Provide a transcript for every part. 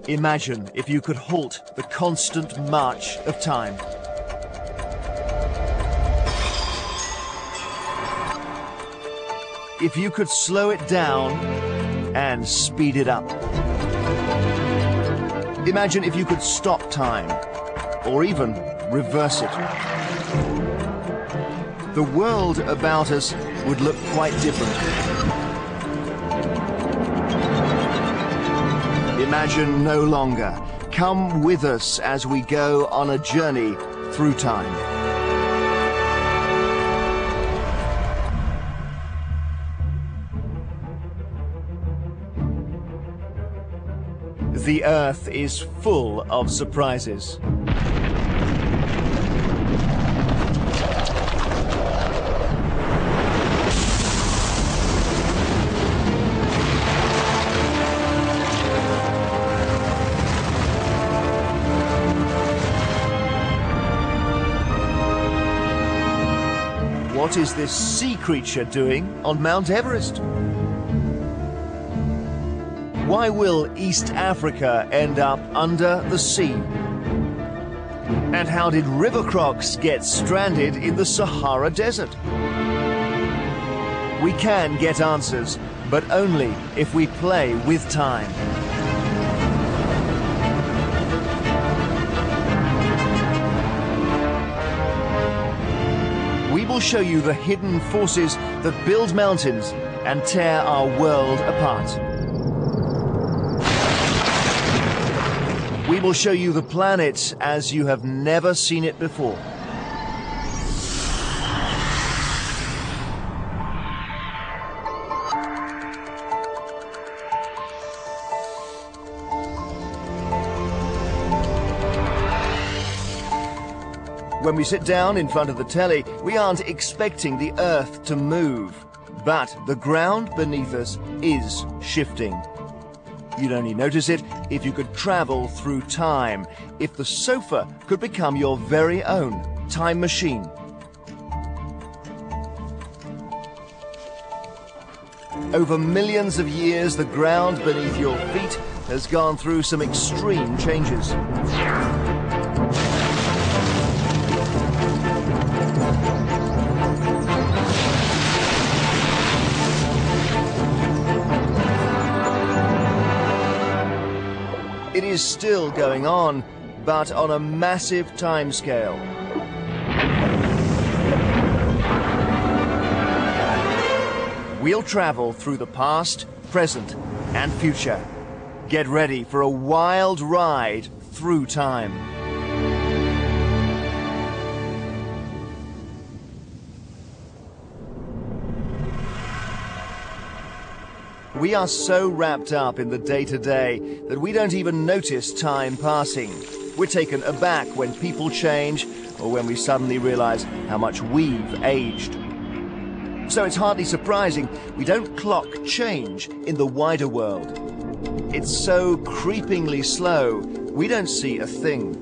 Imagine if you could halt the constant march of time. If you could slow it down and speed it up. Imagine if you could stop time, or even reverse it. The world about us would look quite different. Imagine no longer. Come with us as we go on a journey through time. The Earth is full of surprises. What is this sea creature doing on Mount Everest? Why will East Africa end up under the sea? And how did river crocs get stranded in the Sahara Desert? We can get answers, but only if we play with time. We will show you the hidden forces that build mountains and tear our world apart. We will show you the planet as you have never seen it before. When we sit down in front of the telly, we aren't expecting the Earth to move, but the ground beneath us is shifting. You'd only notice it if you could travel through time, if the sofa could become your very own time machine. Over millions of years, the ground beneath your feet has gone through some extreme changes. It is still going on, but on a massive timescale. We'll travel through the past, present, and future. Get ready for a wild ride through time. We are so wrapped up in the day-to-day that we don't even notice time passing. We're taken aback when people change or when we suddenly realize how much we've aged. So it's hardly surprising we don't clock change in the wider world. It's so creepingly slow, we don't see a thing.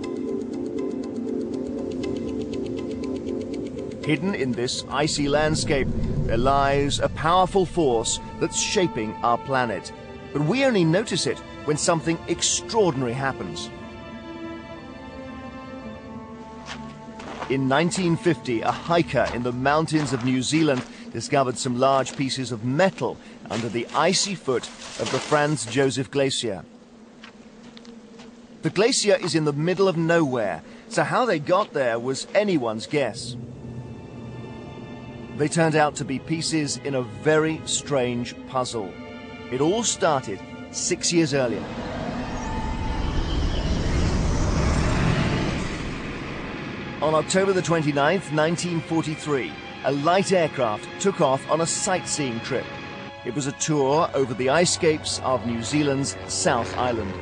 Hidden in this icy landscape, there lies a powerful force that's shaping our planet. But we only notice it when something extraordinary happens. In 1950, a hiker in the mountains of New Zealand discovered some large pieces of metal under the icy foot of the Franz Josef Glacier. The glacier is in the middle of nowhere, so how they got there was anyone's guess. They turned out to be pieces in a very strange puzzle. It all started 6 years earlier. On October the 29th, 1943, a light aircraft took off on a sightseeing trip. It was a tour over the icecapes of New Zealand's South Island.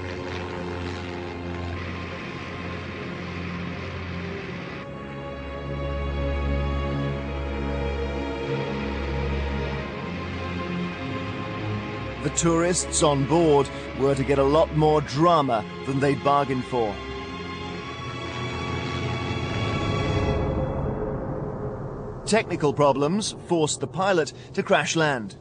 The tourists on board were to get a lot more drama than they'd bargained for. Technical problems forced the pilot to crash land.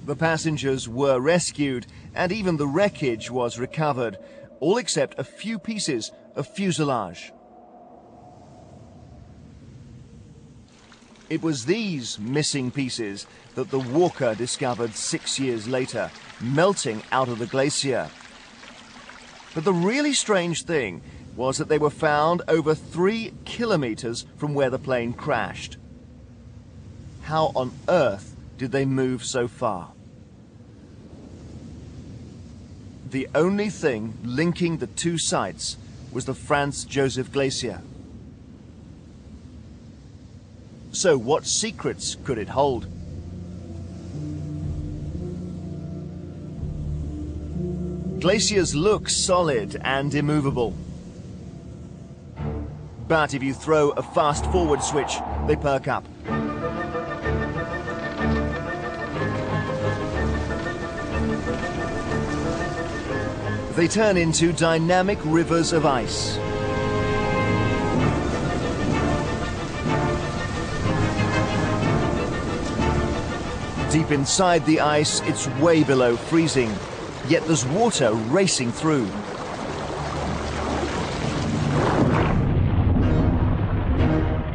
The passengers were rescued, and even the wreckage was recovered, all except a few pieces of fuselage. It was these missing pieces that the Walker discovered 6 years later, melting out of the glacier. But the really strange thing was that they were found over 3 kilometers from where the plane crashed. How on earth did they move so far? The only thing linking the two sites was the Franz Josef Glacier. So what secrets could it hold? Glaciers look solid and immovable. But if you throw a fast-forward switch, they perk up. They turn into dynamic rivers of ice. Deep inside the ice, it's way below freezing, yet there's water racing through.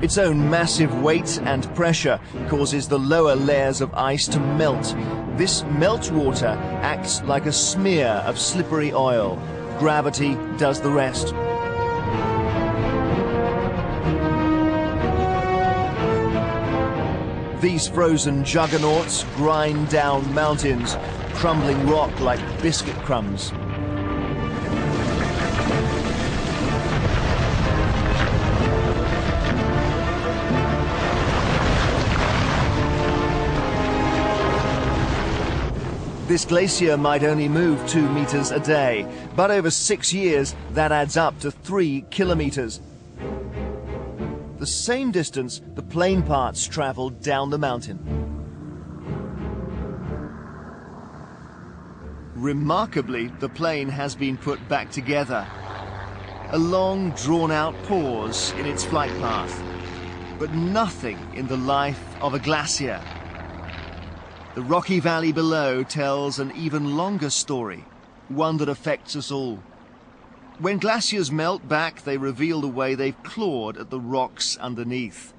Its own massive weight and pressure causes the lower layers of ice to melt. This meltwater acts like a smear of slippery oil. Gravity does the rest. These frozen juggernauts grind down mountains, crumbling rock like biscuit crumbs. This glacier might only move 2 meters a day, but over 6 years, that adds up to 3 kilometers. The same distance the plane parts traveled down the mountain. Remarkably, the plane has been put back together. A long, drawn-out pause in its flight path, but nothing in the life of a glacier. The rocky valley below tells an even longer story, one that affects us all. When glaciers melt back, they reveal the way they've clawed at the rocks underneath.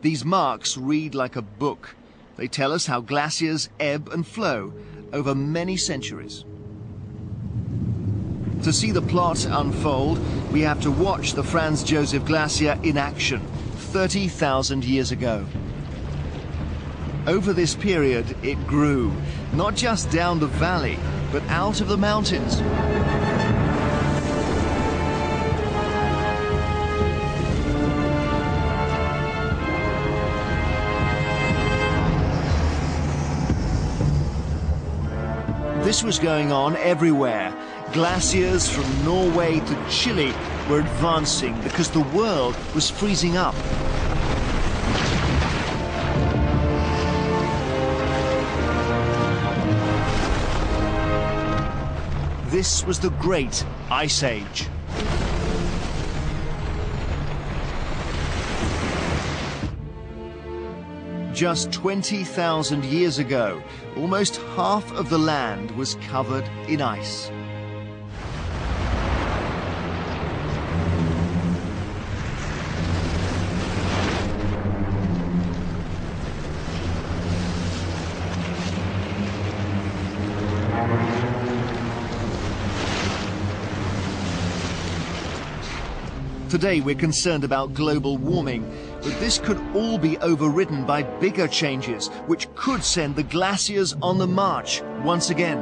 These marks read like a book. They tell us how glaciers ebb and flow over many centuries. To see the plot unfold, we have to watch the Franz Josef Glacier in action 30,000 years ago. Over this period, it grew, not just down the valley, but out of the mountains. This was going on everywhere. Glaciers from Norway to Chile were advancing because the world was freezing up. This was the Great Ice Age. Just 20,000 years ago, almost half of the land was covered in ice. Today we're concerned about global warming, but this could all be overridden by bigger changes, which could send the glaciers on the march once again.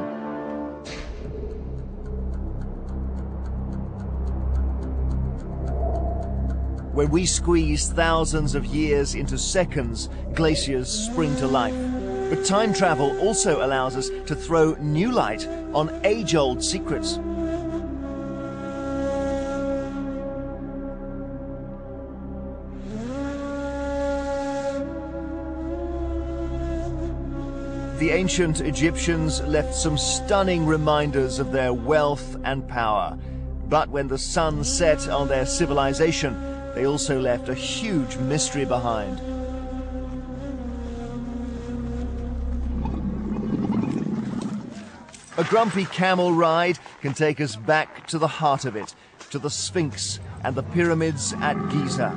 When we squeeze thousands of years into seconds, glaciers spring to life. But time travel also allows us to throw new light on age-old secrets. The ancient Egyptians left some stunning reminders of their wealth and power. But when the sun set on their civilization, they also left a huge mystery behind. A grumpy camel ride can take us back to the heart of it, to the Sphinx and the pyramids at Giza.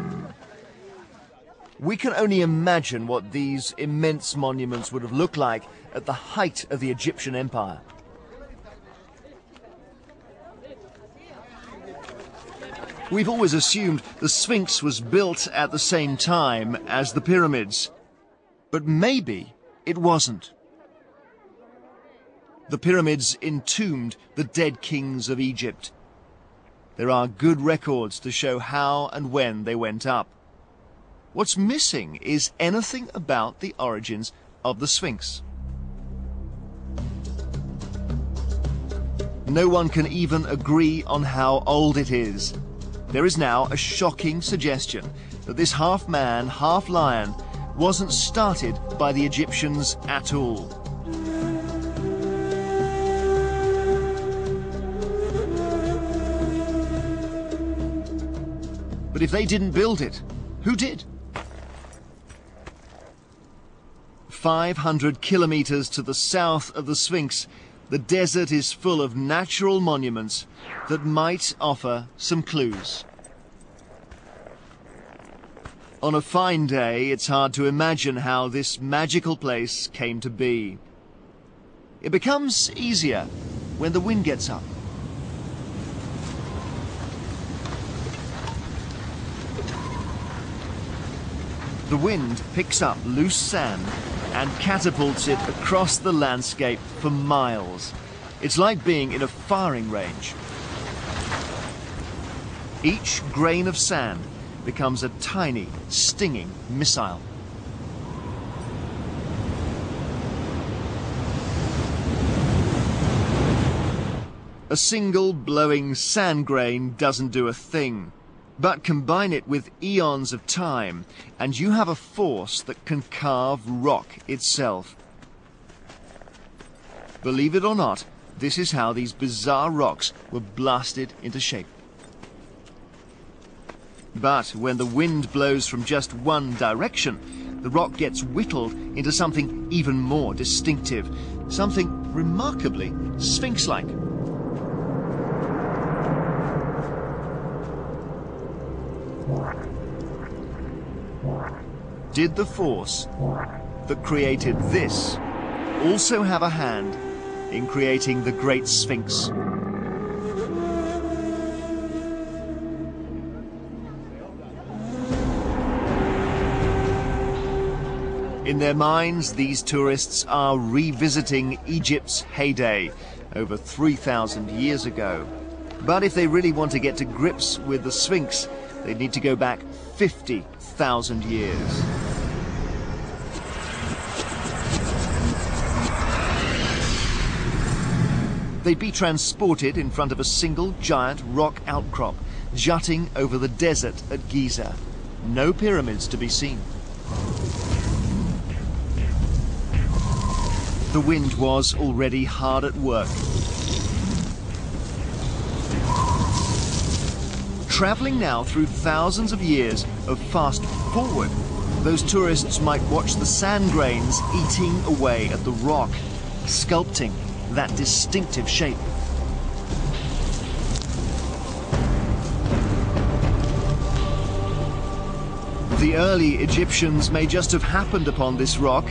We can only imagine what these immense monuments would have looked like at the height of the Egyptian Empire. We've always assumed the Sphinx was built at the same time as the pyramids, but maybe it wasn't. The pyramids entombed the dead kings of Egypt. There are good records to show how and when they went up. What's missing is anything about the origins of the Sphinx. No one can even agree on how old it is. There is now a shocking suggestion that this half man, half lion wasn't started by the Egyptians at all. But if they didn't build it, who did? 500 kilometers to the south of the Sphinx, the desert is full of natural monuments that might offer some clues. On a fine day, it's hard to imagine how this magical place came to be. It becomes easier when the wind gets up. The wind picks up loose sand and catapults it across the landscape for miles. It's like being in a firing range. Each grain of sand becomes a tiny, stinging missile. A single blowing sand grain doesn't do a thing. But combine it with eons of time, and you have a force that can carve rock itself. Believe it or not, this is how these bizarre rocks were blasted into shape. But when the wind blows from just one direction, the rock gets whittled into something even more distinctive, something remarkably Sphinx-like. Did the force that created this also have a hand in creating the Great Sphinx? In their minds, these tourists are revisiting Egypt's heyday over 3,000 years ago. But if they really want to get to grips with the Sphinx, they need to go back 50,000 years. They'd be transported in front of a single giant rock outcrop jutting over the desert at Giza. No pyramids to be seen. The wind was already hard at work. Traveling now through thousands of years of fast forward, those tourists might watch the sand grains eating away at the rock, sculpting that distinctive shape. The early Egyptians may just have happened upon this rock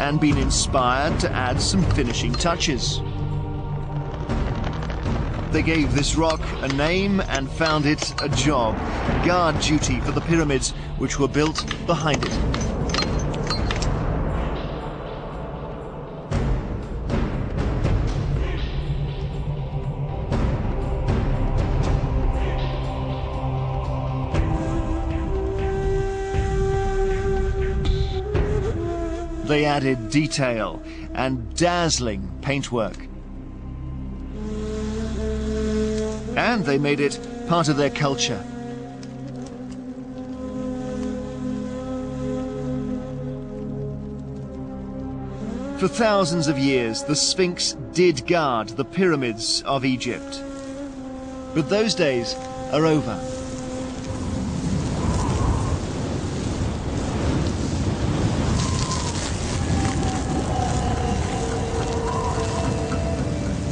and been inspired to add some finishing touches. They gave this rock a name and found it a job, guard duty for the pyramids which were built behind it. They added detail and dazzling paintwork. And they made it part of their culture. For thousands of years, the Sphinx did guard the pyramids of Egypt. But those days are over.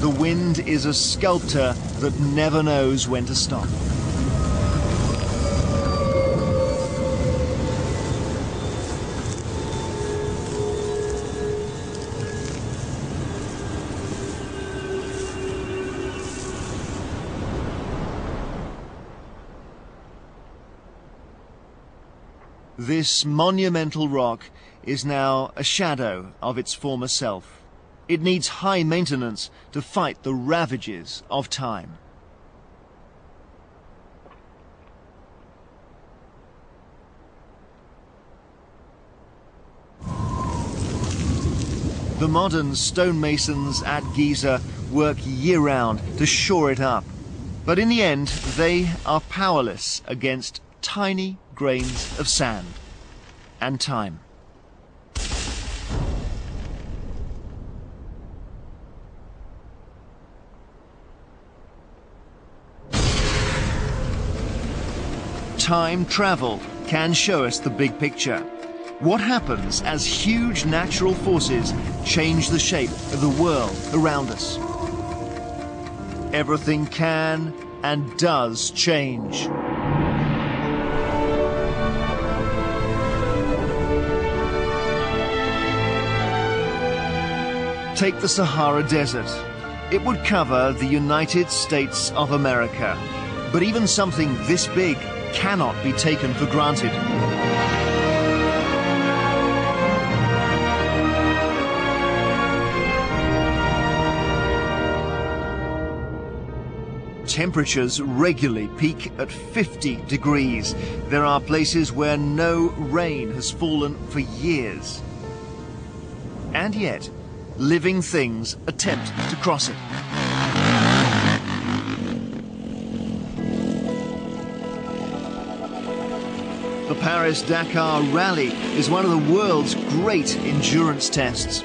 The wind is a sculptor that never knows when to stop. This monumental rock is now a shadow of its former self. It needs high maintenance to fight the ravages of time. The modern stonemasons at Giza work year-round to shore it up. But in the end, they are powerless against tiny grains of sand and time. Time travel can show us the big picture. What happens as huge natural forces change the shape of the world around us? Everything can and does change. Take the Sahara Desert. It would cover the United States of America. But even something this big cannot be taken for granted. Temperatures regularly peak at 50 degrees. There are places where no rain has fallen for years. And yet, living things attempt to cross it. The Paris-Dakar Rally is one of the world's great endurance tests.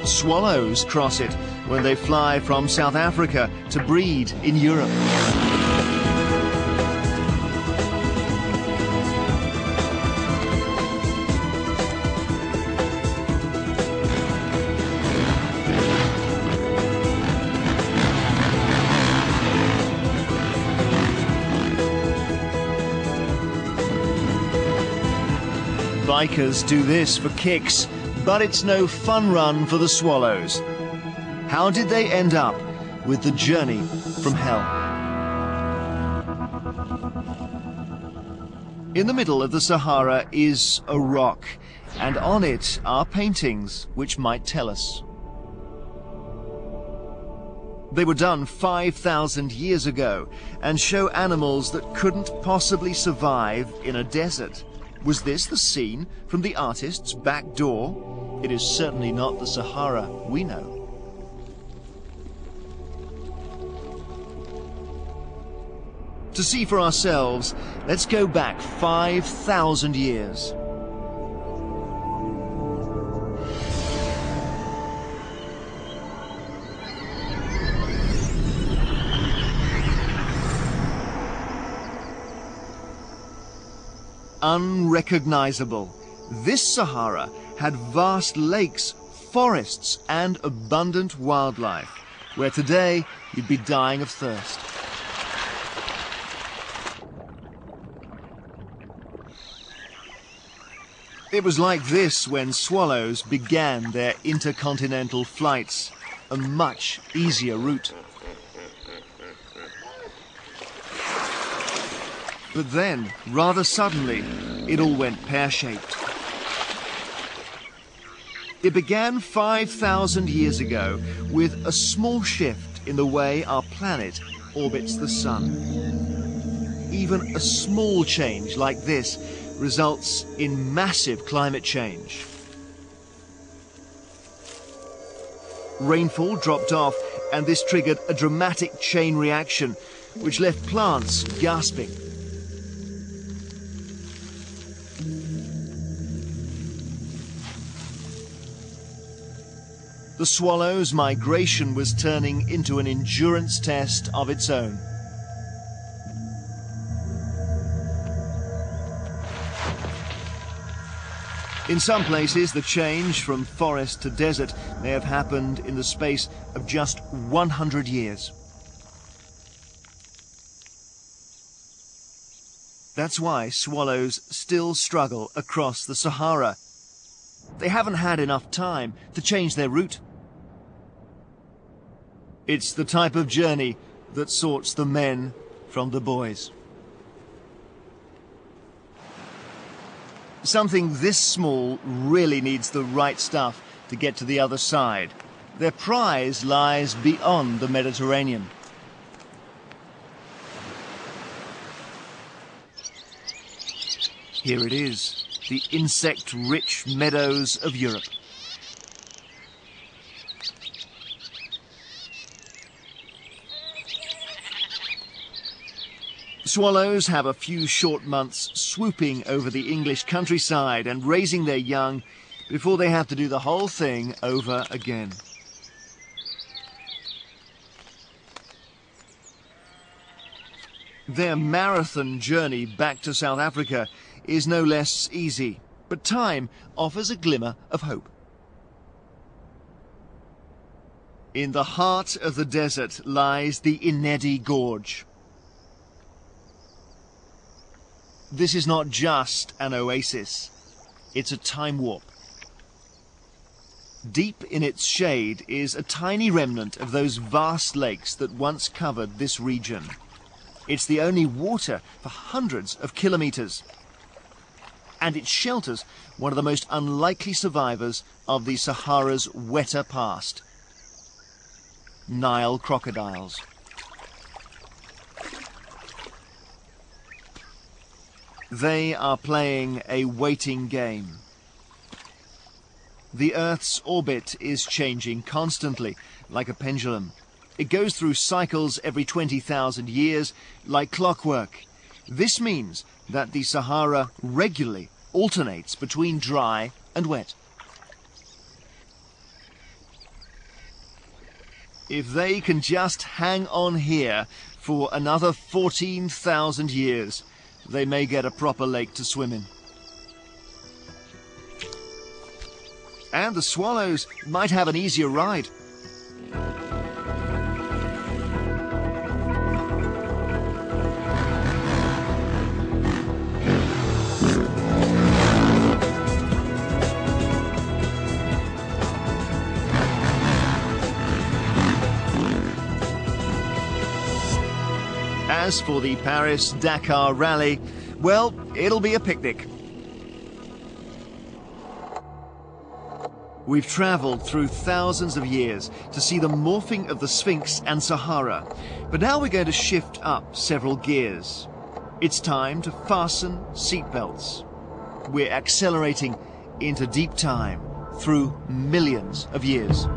Swallows cross it when they fly from South Africa to breed in Europe. Bikers do this for kicks, but it's no fun run for the swallows. How did they end up with the journey from hell? In the middle of the Sahara is a rock, and on it are paintings which might tell us. They were done 5,000 years ago and show animals that couldn't possibly survive in a desert. Was this the scene from the artist's back door? It is certainly not the Sahara we know. To see for ourselves, let's go back 5,000 years. Unrecognizable. This Sahara had vast lakes, forests, and abundant wildlife, where today you'd be dying of thirst. It was like this when swallows began their intercontinental flights, a much easier route. But then, rather suddenly, it all went pear-shaped. It began 5,000 years ago with a small shift in the way our planet orbits the sun. Even a small change like this results in massive climate change. Rainfall dropped off, and this triggered a dramatic chain reaction, which left plants gasping. The swallow's migration was turning into an endurance test of its own. In some places, the change from forest to desert may have happened in the space of just 100 years. That's why swallows still struggle across the Sahara. They haven't had enough time to change their route. It's the type of journey that sorts the men from the boys. Something this small really needs the right stuff to get to the other side. Their prize lies beyond the Mediterranean. Here it is, the insect-rich meadows of Europe. Swallows have a few short months swooping over the English countryside and raising their young before they have to do the whole thing over again. Their marathon journey back to South Africa is no less easy, but time offers a glimmer of hope. In the heart of the desert lies the Inedi Gorge. This is not just an oasis, it's a time warp. Deep in its shade is a tiny remnant of those vast lakes that once covered this region. It's the only water for hundreds of kilometers. And it shelters one of the most unlikely survivors of the Sahara's wetter past: Nile crocodiles. They are playing a waiting game. The Earth's orbit is changing constantly, like a pendulum. It goes through cycles every 20,000 years, like clockwork. This means that the Sahara regularly alternates between dry and wet. If they can just hang on here for another 14,000 years, they may get a proper lake to swim in. And the swallows might have an easier ride. As for the Paris-Dakar rally, well, it'll be a picnic. We've travelled through thousands of years to see the morphing of the Sphinx and Sahara, but now we're going to shift up several gears. It's time to fasten seatbelts. We're accelerating into deep time through millions of years.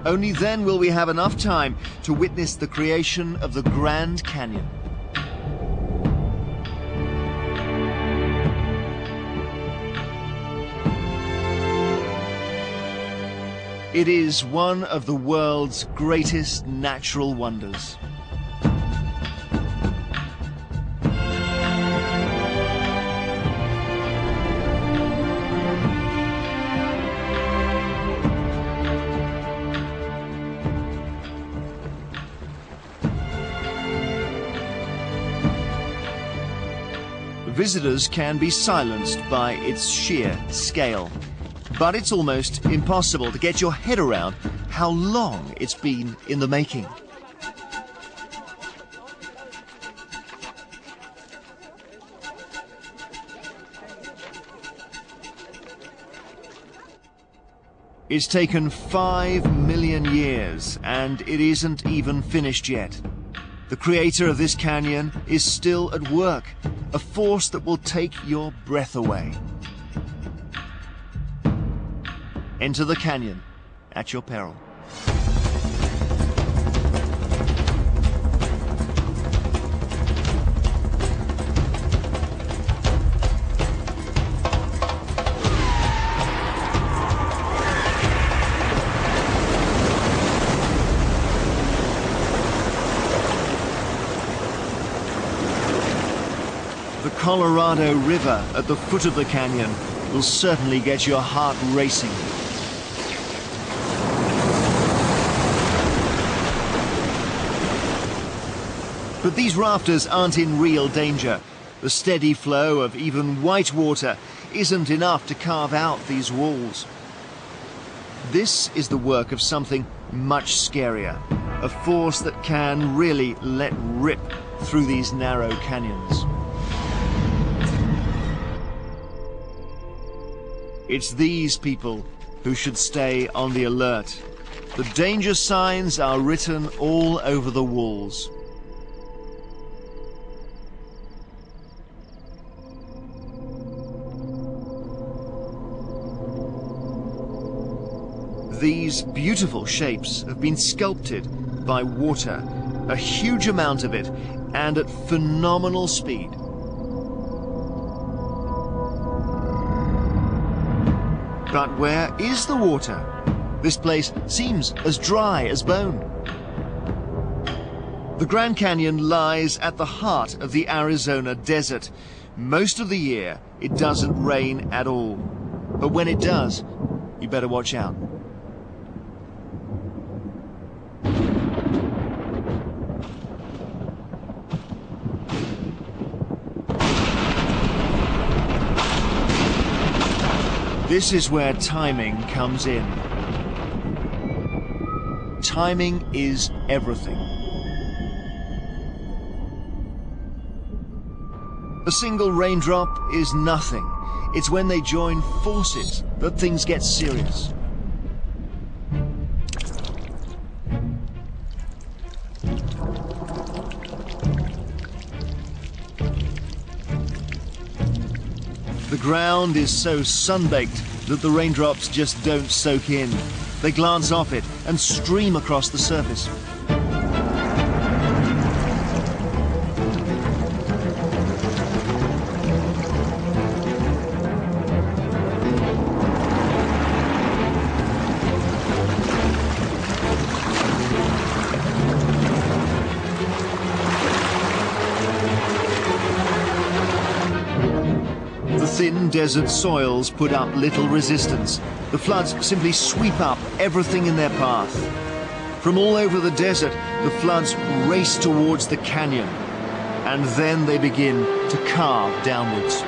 Only then will we have enough time to witness the creation of the Grand Canyon. It is one of the world's greatest natural wonders. Visitors can be silenced by its sheer scale. But it's almost impossible to get your head around how long it's been in the making. It's taken 5 million years, and it isn't even finished yet. The creator of this canyon is still at work, a force that will take your breath away. Enter the canyon at your peril. The Colorado River at the foot of the canyon will certainly get your heart racing. But these rafters aren't in real danger. The steady flow of even white water isn't enough to carve out these walls. This is the work of something much scarier, a force that can really let rip through these narrow canyons. It's these people who should stay on the alert. The danger signs are written all over the walls. These beautiful shapes have been sculpted by water, a huge amount of it, and at phenomenal speed. But where is the water? This place seems as dry as bone. The Grand Canyon lies at the heart of the Arizona desert. Most of the year, it doesn't rain at all. But when it does, you better watch out. This is where timing comes in. Timing is everything. A single raindrop is nothing. It's when they join forces that things get serious. The ground is so sun-baked that the raindrops just don't soak in. They glance off it and stream across the surface. Thin desert soils put up little resistance. The floods simply sweep up everything in their path. From all over the desert, the floods race towards the canyon, and then they begin to carve downwards.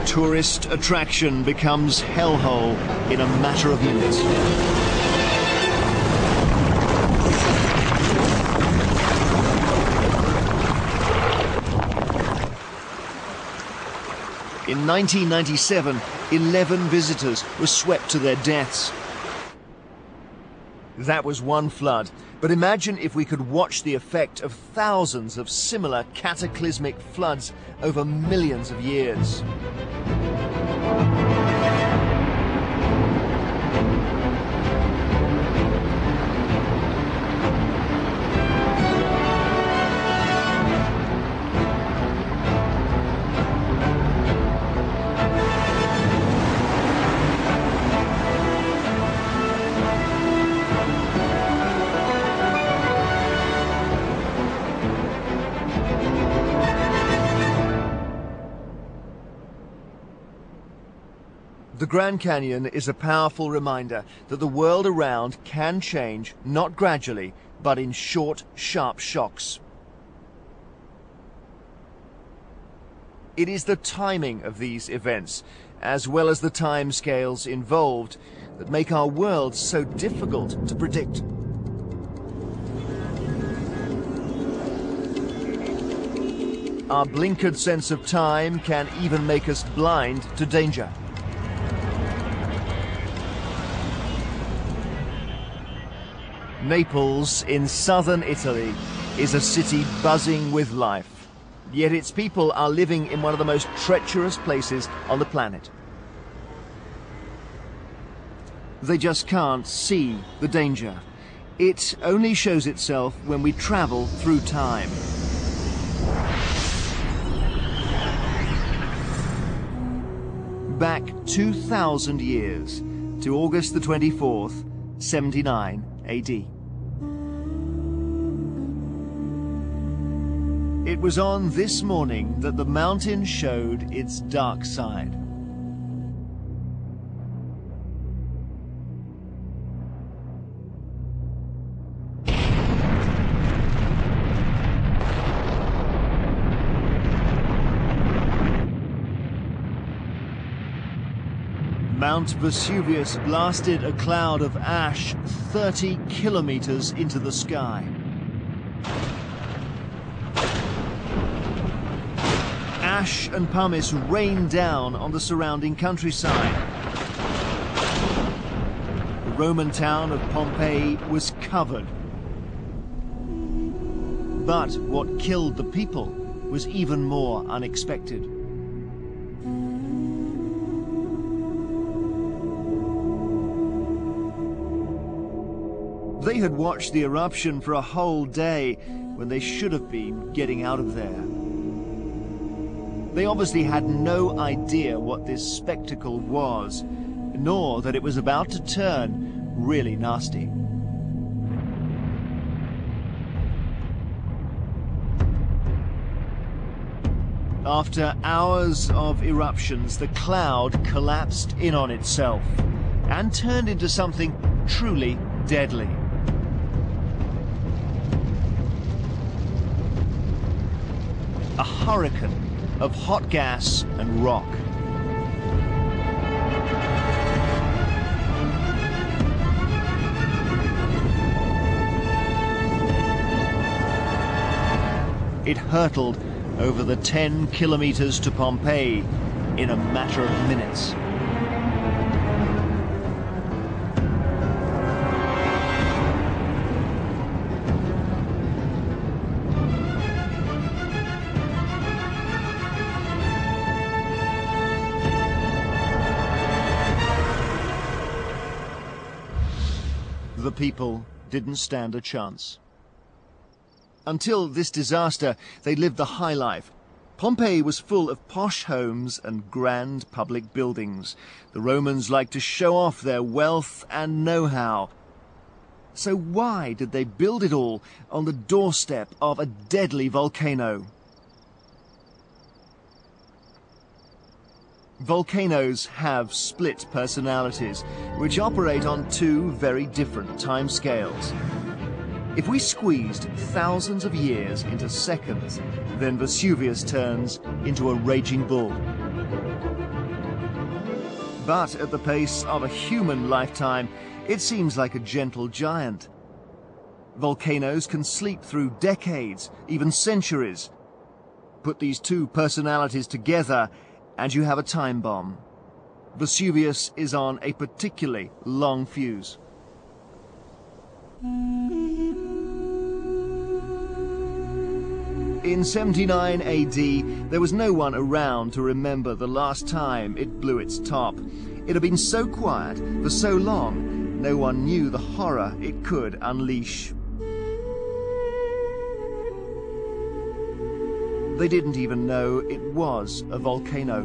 Tourist attraction becomes hellhole in a matter of minutes. In 1997, 11 visitors were swept to their deaths. That was one flood, but imagine if we could watch the effect of thousands of similar cataclysmic floods over millions of years. The Grand Canyon is a powerful reminder that the world around can change, not gradually, but in short, sharp shocks. It is the timing of these events, as well as the timescales involved, that make our world so difficult to predict. Our blinkered sense of time can even make us blind to danger. Naples in southern Italy is a city buzzing with life, yet its people are living in one of the most treacherous places on the planet. They just can't see the danger. It only shows itself when we travel through time. back 2,000 years to August the 24th, 79 AD. It was on this morning that the mountain showed its dark side. Mount Vesuvius blasted a cloud of ash 30 kilometers into the sky. Ash and pumice rained down on the surrounding countryside. The Roman town of Pompeii was covered. But what killed the people was even more unexpected. They had watched the eruption for a whole day when they should have been getting out of there. They obviously had no idea what this spectacle was, nor that it was about to turn really nasty. After hours of eruptions, the cloud collapsed in on itself and turned into something truly deadly. A hurricane of hot gas and rock. It hurtled over the 10 kilometers to Pompeii in a matter of minutes. The people didn't stand a chance. Until this disaster, they lived the high life. Pompeii was full of posh homes and grand public buildings. The Romans liked to show off their wealth and know-how. So why did they build it all on the doorstep of a deadly volcano? Volcanoes have split personalities, which operate on two very different timescales. If we squeezed thousands of years into seconds, then Vesuvius turns into a raging bull. But at the pace of a human lifetime, it seems like a gentle giant. Volcanoes can sleep through decades, even centuries. Put these two personalities together, and you have a time bomb. Vesuvius is on a particularly long fuse. In 79 AD, there was no one around to remember the last time it blew its top. It had been so quiet for so long, no one knew the horror it could unleash. They didn't even know it was a volcano.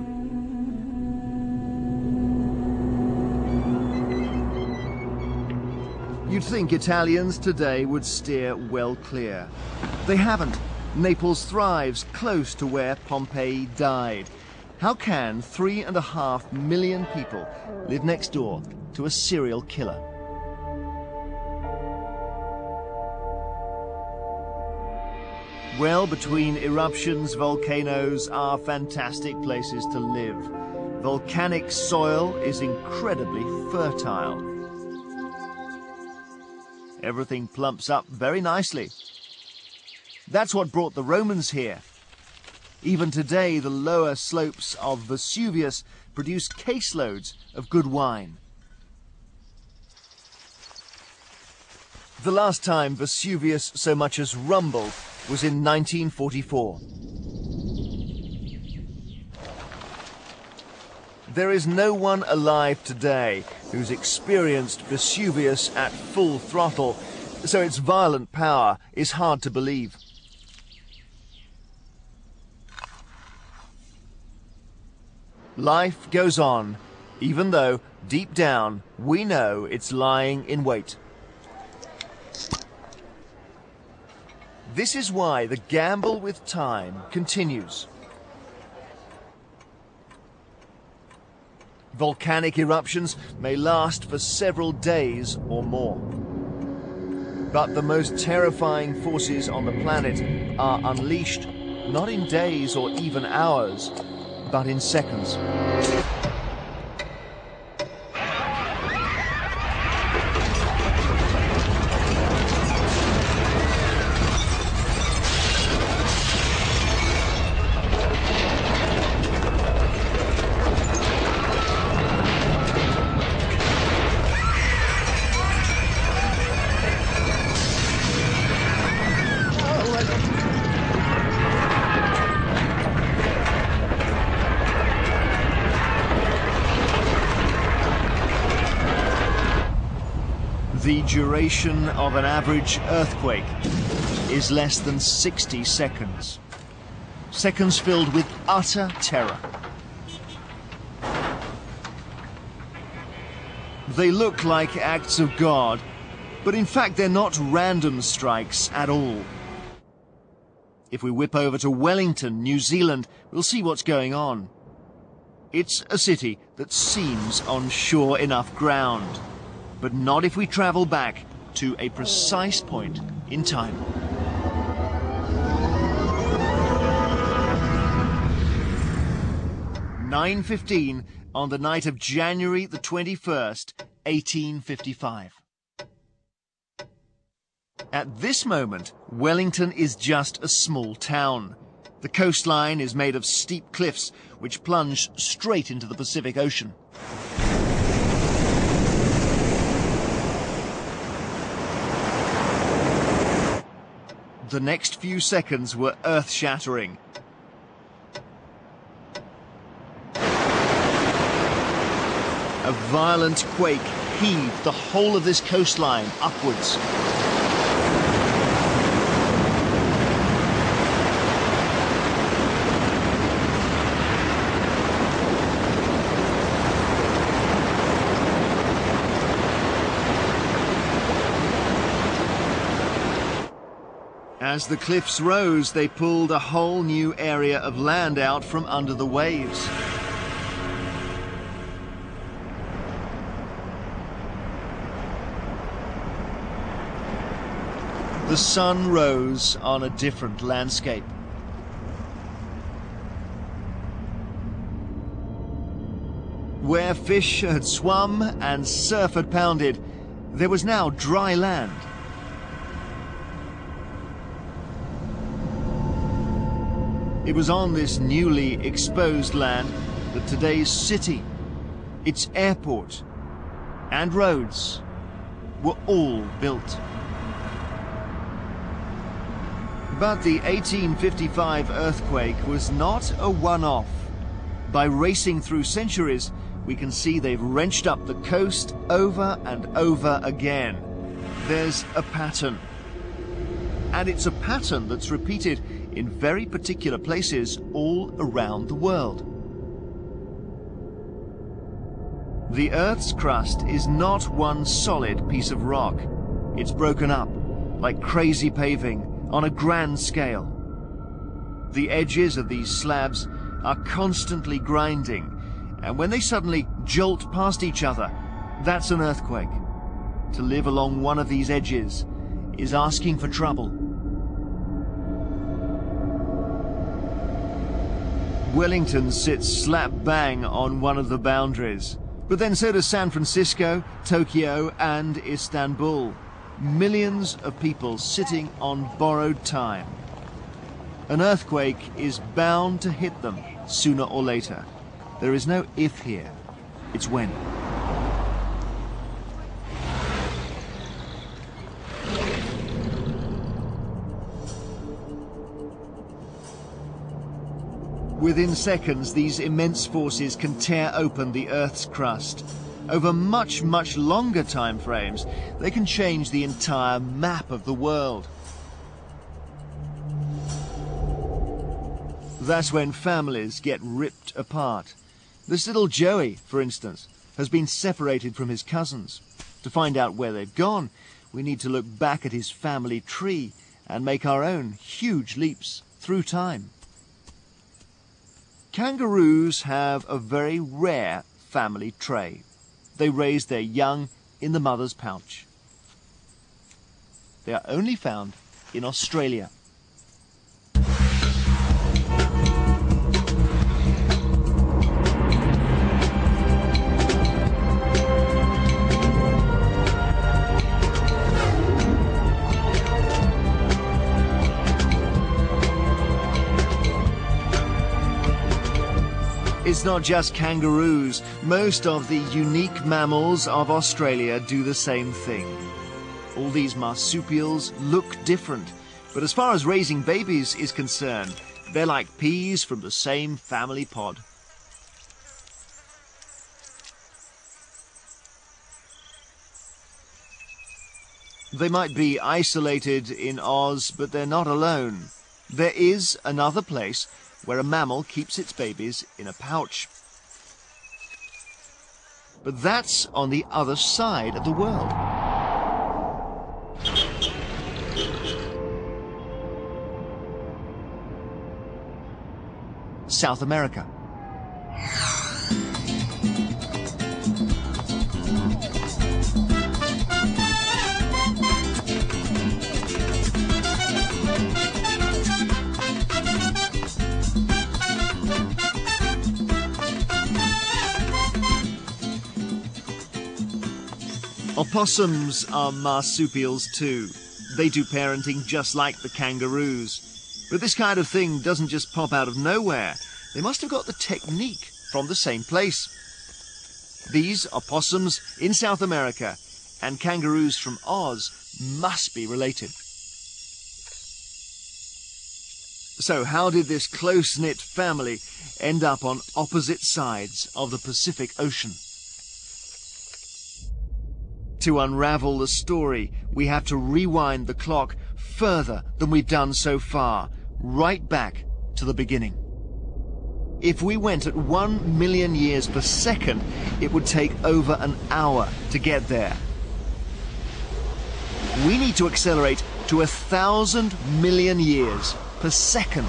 You'd think Italians today would steer well clear. They haven't. Naples thrives close to where Pompeii died. How can 3.5 million people live next door to a serial killer? Well, between eruptions, volcanoes are fantastic places to live. Volcanic soil is incredibly fertile. Everything plumps up very nicely. That's what brought the Romans here. Even today, the lower slopes of Vesuvius produce caseloads of good wine. The last time Vesuvius so much as rumbled was in 1944. There is no one alive today who's experienced Vesuvius at full throttle, so its violent power is hard to believe. Life goes on, even though, deep down, we know it's lying in wait. This is why the gamble with time continues. Volcanic eruptions may last for several days or more. But the most terrifying forces on the planet are unleashed not in days or even hours, but in seconds. The duration of an average earthquake is less than 60 seconds. Seconds filled with utter terror. They look like acts of God, but in fact they're not random strikes at all. If we whip over to Wellington, New Zealand, we'll see what's going on. It's a city that seems on sure enough ground, but not if we travel back to a precise point in time. (9:15) on the night of January the 21st, 1855. At this moment, Wellington is just a small town. The coastline is made of steep cliffs which plunge straight into the Pacific Ocean. The next few seconds were earth-shattering. A violent quake heaved the whole of this coastline upwards. As the cliffs rose, they pulled a whole new area of land out from under the waves. The sun rose on a different landscape. Where fish had swum and surf had pounded, there was now dry land. It was on this newly exposed land that today's city, its airport, and roads were all built. But the 1855 earthquake was not a one-off. By racing through centuries, we can see they've wrenched up the coast over and over again. There's a pattern. And it's a pattern that's repeated in very particular places all around the world. The Earth's crust is not one solid piece of rock. It's broken up, like crazy paving, on a grand scale. The edges of these slabs are constantly grinding, and when they suddenly jolt past each other, that's an earthquake. To live along one of these edges is asking for trouble. Wellington sits slap bang on one of the boundaries, but then so does San Francisco, Tokyo, and Istanbul. Millions of people sitting on borrowed time. An earthquake is bound to hit them sooner or later. There is no if here, it's when. Within seconds, these immense forces can tear open the Earth's crust. Over much, much longer time frames, they can change the entire map of the world. That's when families get ripped apart. This little Joey, for instance, has been separated from his cousins. To find out where they've gone, we need to look back at his family tree and make our own huge leaps through time. Kangaroos have a very rare family trait. They raise their young in the mother's pouch. They are only found in Australia. It's not just kangaroos. Most of the unique mammals of Australia do the same thing. All these marsupials look different, but as far as raising babies is concerned, they're like peas from the same family pod. They might be isolated in Oz, but they're not alone. There is another place where a mammal keeps its babies in a pouch. But that's on the other side of the world. South America. Opossums are marsupials too. They do parenting just like the kangaroos. But this kind of thing doesn't just pop out of nowhere. They must have got the technique from the same place. These opossums in South America and kangaroos from Oz must be related. So how did this close-knit family end up on opposite sides of the Pacific Ocean? To unravel the story, we have to rewind the clock further than we've done so far, right back to the beginning. If we went at 1 million years per second, it would take over an hour to get there. We need to accelerate to 1,000 million years per second.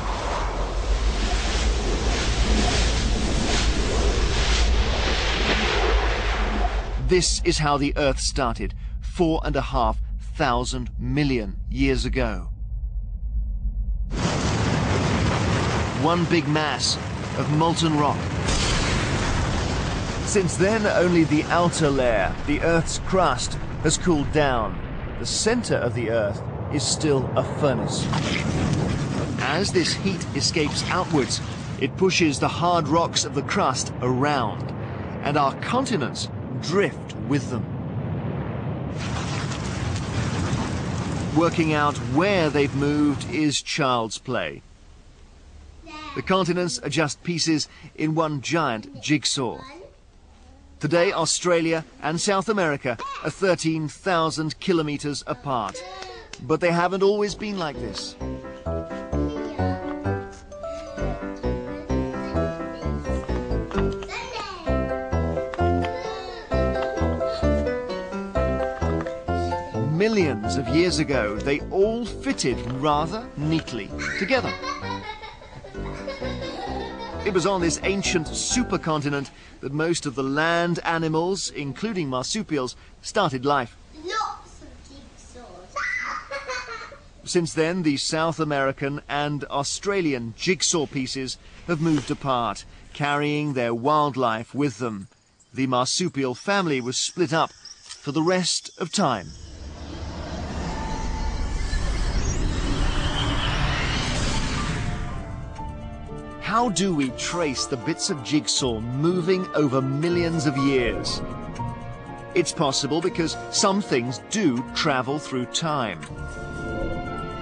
This is how the Earth started 4,500 million years ago. One big mass of molten rock. Since then, only the outer layer, the Earth's crust, has cooled down. The center of the Earth is still a furnace. As this heat escapes outwards, it pushes the hard rocks of the crust around, and our continents drift with them. Working out where they've moved is child's play. The continents are just pieces in one giant jigsaw. Today, Australia and South America are 13,000 kilometers apart, but they haven't always been like this. Millions of years ago, they all fitted rather neatly together. It was on this ancient supercontinent that most of the land animals, including marsupials, started life. Lots of jigsaws. Since then, the South American and Australian jigsaw pieces have moved apart, carrying their wildlife with them. The marsupial family was split up for the rest of time. How do we trace the bits of jigsaw moving over millions of years? It's possible because some things do travel through time.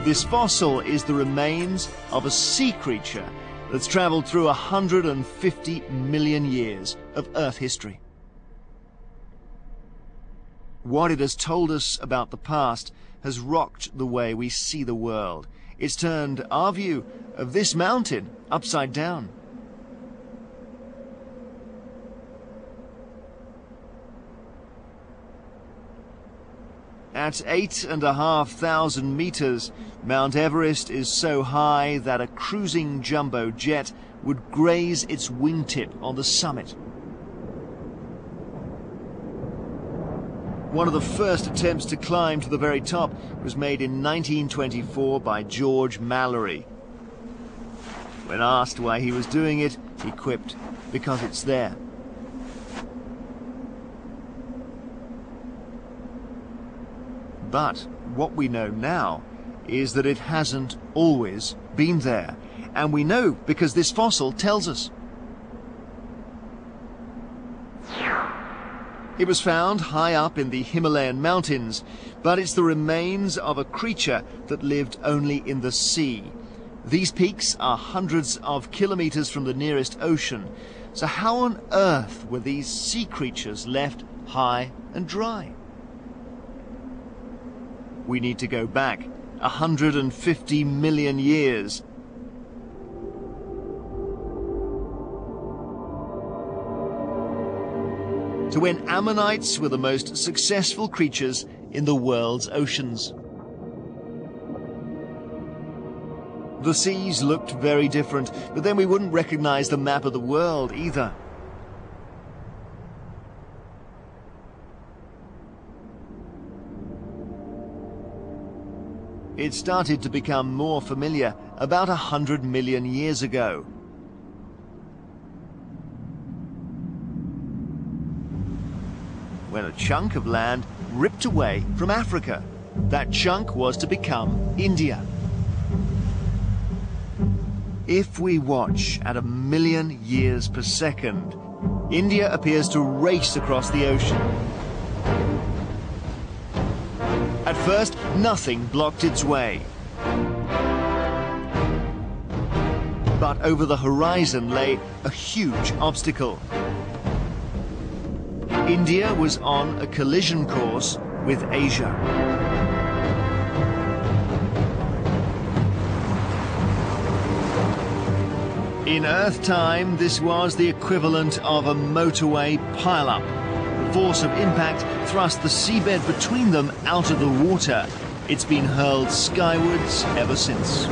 This fossil is the remains of a sea creature that's traveled through 150 million years of Earth history. What it has told us about the past has rocked the way we see the world. It's turned our view of this mountain upside down. At 8,500 meters, Mount Everest is so high that a cruising jumbo jet would graze its wingtip on the summit. One of the first attempts to climb to the very top was made in 1924 by George Mallory. When asked why he was doing it, he quipped, "Because it's there." But what we know now is that it hasn't always been there. And we know because this fossil tells us. It was found high up in the Himalayan mountains, but it's the remains of a creature that lived only in the sea. These peaks are hundreds of kilometers from the nearest ocean. So how on earth were these sea creatures left high and dry? We need to go back 150 million years. To when ammonites were the most successful creatures in the world's oceans. The seas looked very different, but then we wouldn't recognize the map of the world either. It started to become more familiar about 100 million years ago. When a chunk of land ripped away from Africa. That chunk was to become India. If we watch at 1,000,000 years per second, India appears to race across the ocean. At first, nothing blocked its way. But over the horizon lay a huge obstacle. India was on a collision course with Asia. In Earth time, this was the equivalent of a motorway pileup. The force of impact thrust the seabed between them out of the water. It's been hurled skywards ever since.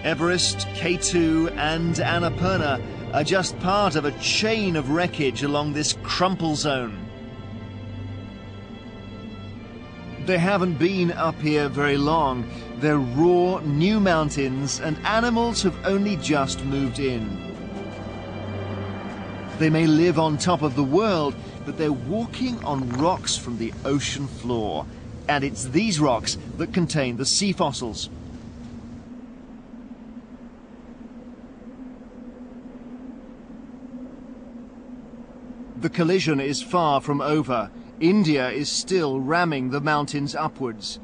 Everest, K2 and Annapurna are just part of a chain of wreckage along this crumple zone. They haven't been up here very long. They're raw, new mountains, and animals have only just moved in. They may live on top of the world, but they're walking on rocks from the ocean floor. And it's these rocks that contain the sea fossils. The collision is far from over. India is still ramming the mountains upwards.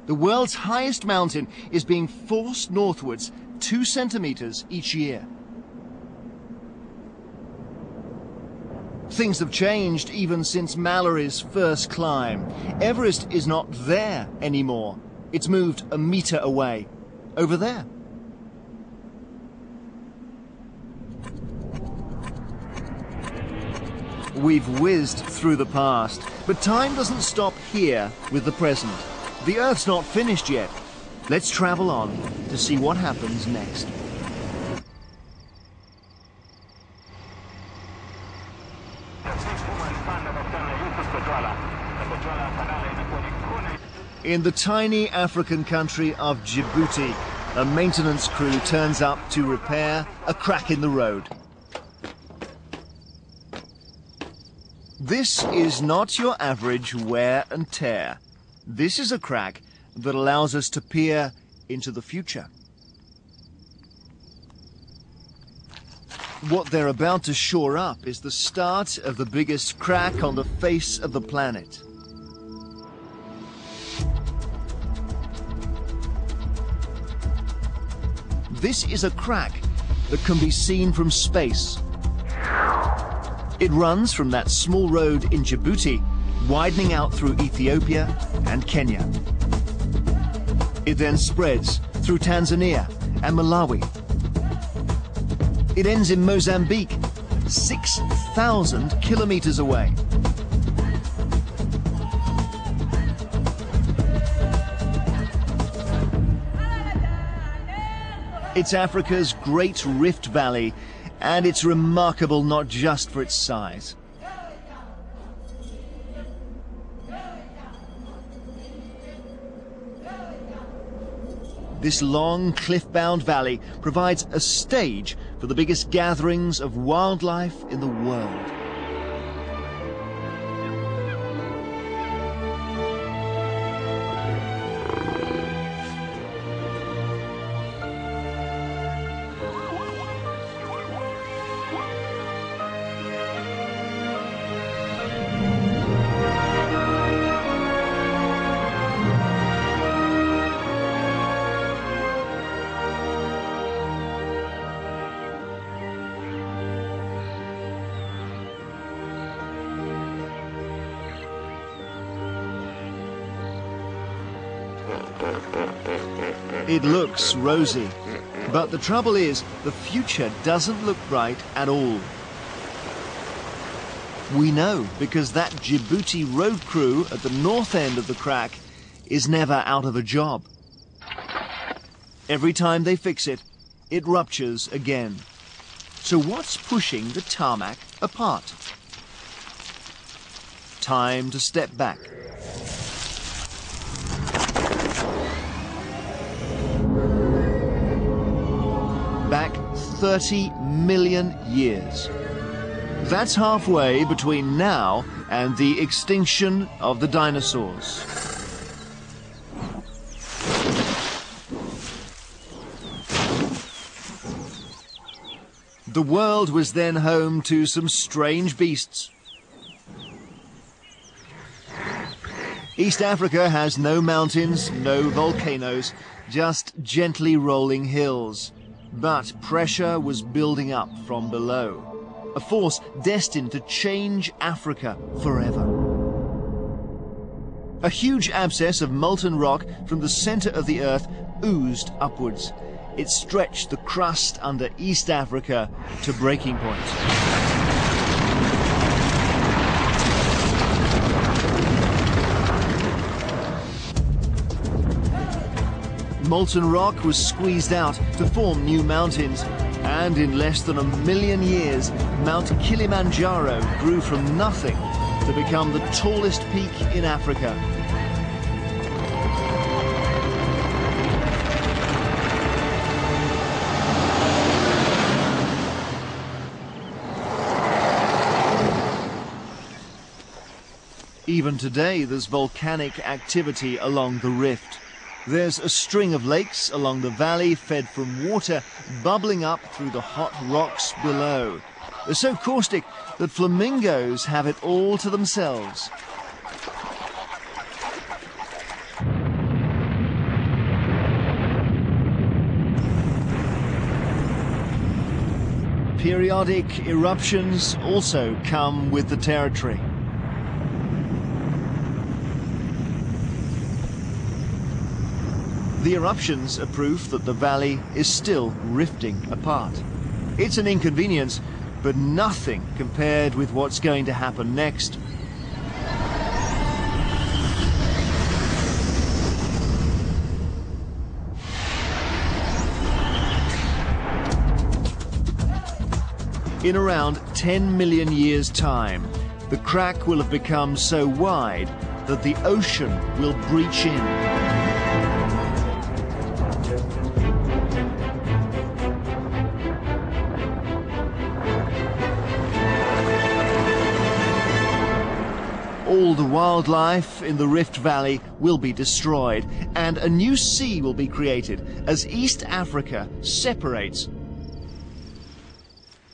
The world's highest mountain is being forced northwards 2 centimeters each year. Things have changed even since Mallory's first climb. Everest is not there anymore. It's moved a meter away, over there. We've whizzed through the past, but time doesn't stop here with the present. The Earth's not finished yet. Let's travel on to see what happens next. In the tiny African country of Djibouti, a maintenance crew turns up to repair a crack in the road. This is not your average wear and tear. This is a crack that allows us to peer into the future. What they're about to shore up is the start of the biggest crack on the face of the planet. This is a crack that can be seen from space. It runs from that small road in Djibouti, widening out through Ethiopia and Kenya. It then spreads through Tanzania and Malawi. It ends in Mozambique, 6,000 kilometers away. It's Africa's Great Rift Valley, and it's remarkable not just for its size. This long, cliff-bound valley provides a stage for the biggest gatherings of wildlife in the world. It looks rosy, but the trouble is, the future doesn't look bright at all. We know because that Djibouti road crew at the north end of the crack is never out of a job. Every time they fix it, it ruptures again. So what's pushing the tarmac apart? Time to step back. Back 30 million years. That's halfway between now and the extinction of the dinosaurs. The world was then home to some strange beasts. East Africa has no mountains, no volcanoes, just gently rolling hills. But pressure was building up from below, a force destined to change Africa forever. A huge abscess of molten rock from the center of the Earth oozed upwards. It stretched the crust under East Africa to breaking point. Molten rock was squeezed out to form new mountains, and in less than 1 million years, Mount Kilimanjaro grew from nothing to become the tallest peak in Africa. Even today, there's volcanic activity along the rift. There's a string of lakes along the valley fed from water bubbling up through the hot rocks below. They're so caustic that flamingos have it all to themselves. Periodic eruptions also come with the territory. The eruptions are proof that the valley is still rifting apart. It's an inconvenience, but nothing compared with what's going to happen next. In around 10 million years' time, the crack will have become so wide that the ocean will breach in. All the wildlife in the Rift Valley will be destroyed, and a new sea will be created as East Africa separates.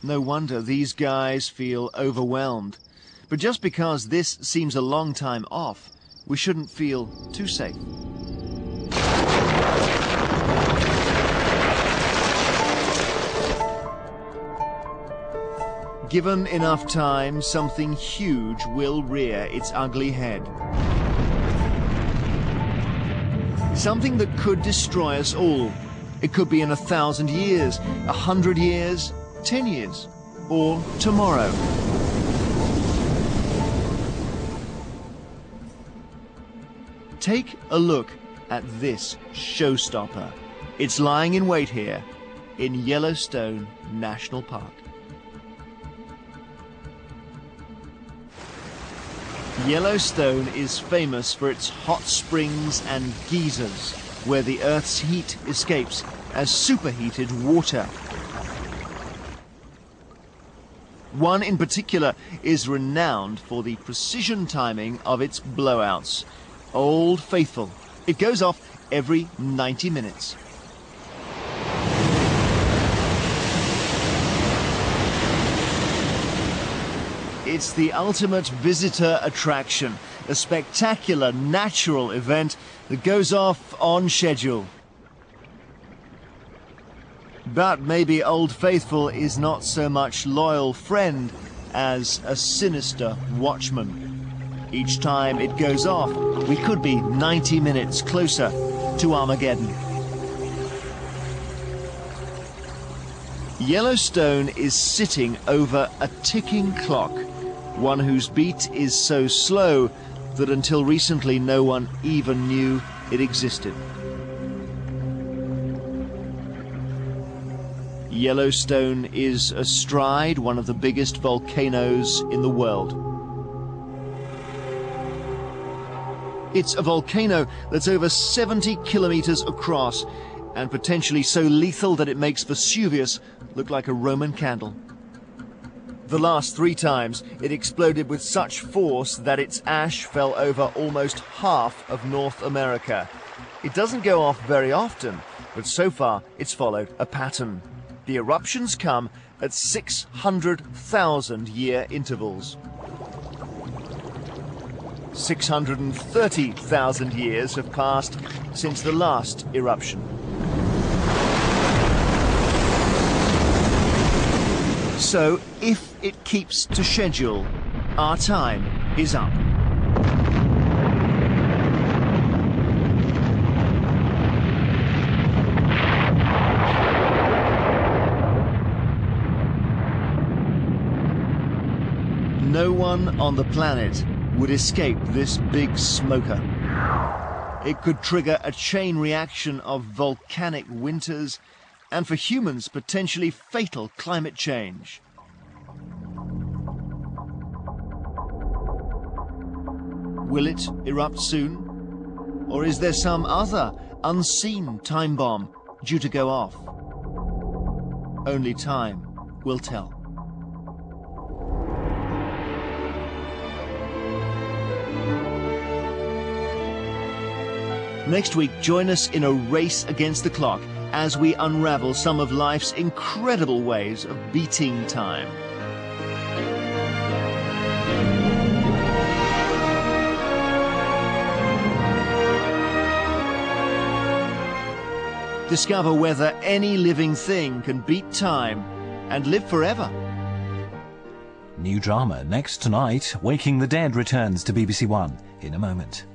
No wonder these guys feel overwhelmed. But just because this seems a long time off, we shouldn't feel too safe. Given enough time, something huge will rear its ugly head. Something that could destroy us all. It could be in 1,000 years, 100 years, 10 years, or tomorrow. Take a look at this showstopper. It's lying in wait here in Yellowstone National Park. Yellowstone is famous for its hot springs and geysers, where the Earth's heat escapes as superheated water. One in particular is renowned for the precision timing of its blowouts. Old Faithful. It goes off every 90 minutes. It's the ultimate visitor attraction, a spectacular natural event that goes off on schedule. But maybe Old Faithful is not so much loyal friend as a sinister watchman. Each time it goes off, we could be 90 minutes closer to Armageddon. Yellowstone is sitting over a ticking clock, one whose beat is so slow that until recently no one even knew it existed. Yellowstone is astride one of the biggest volcanoes in the world. It's a volcano that's over 70 kilometers across and potentially so lethal that it makes Vesuvius look like a Roman candle. The last 3 times it exploded with such force that its ash fell over almost half of North America. It doesn't go off very often, but so far it's followed a pattern. The eruptions come at 600,000-year intervals. 630,000 years have passed since the last eruption. So, if it keeps to schedule, our time is up. No one on the planet would escape this big smoker. It could trigger a chain reaction of volcanic winters and for humans potentially fatal climate change. Will it erupt soon? Or is there some other unseen time bomb due to go off? Only time will tell. Next week, join us in a race against the clock as we unravel some of life's incredible ways of beating time. Discover whether any living thing can beat time and live forever. New drama next tonight. Waking the Dead returns to BBC One in a moment.